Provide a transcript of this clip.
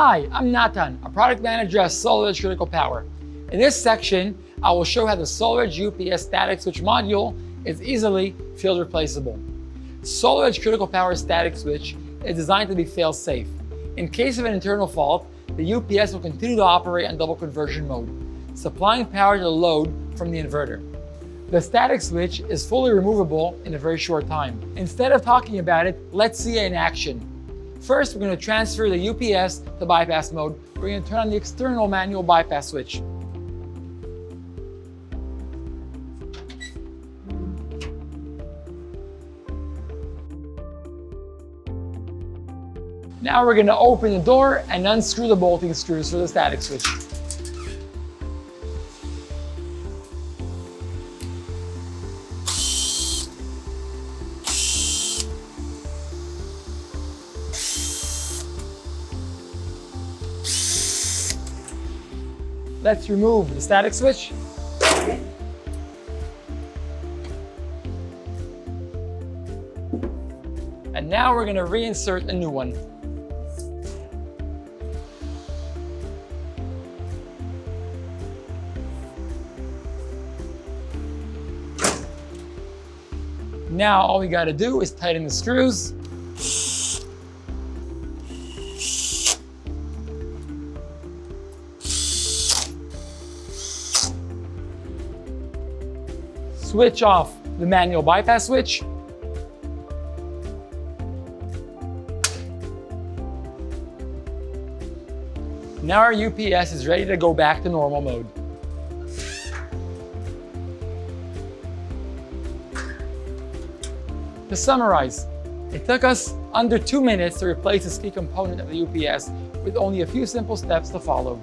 Hi, I'm Nathan, a product manager at SolarEdge Critical Power. In this section, I will show how the SolarEdge UPS static switch module is easily field replaceable. SolarEdge Critical Power static switch is designed to be fail-safe. In case of an internal fault, the UPS will continue to operate on double conversion mode, supplying power to the load from the inverter. The static switch is fully removable in a very short time. Instead of talking about it, let's see it in action. First, we're going to transfer the UPS to bypass mode. We're going to turn on the external manual bypass switch. Now we're going to open the door and unscrew the bolting screws for the static switch. Let's remove the static switch. And now we're going to reinsert a new one. Now all we got to do is tighten the screws. Switch off the manual bypass switch. Now our UPS is ready to go back to normal mode. To summarize, it took us under 2 minutes to replace this key component of the UPS with only a few simple steps to follow.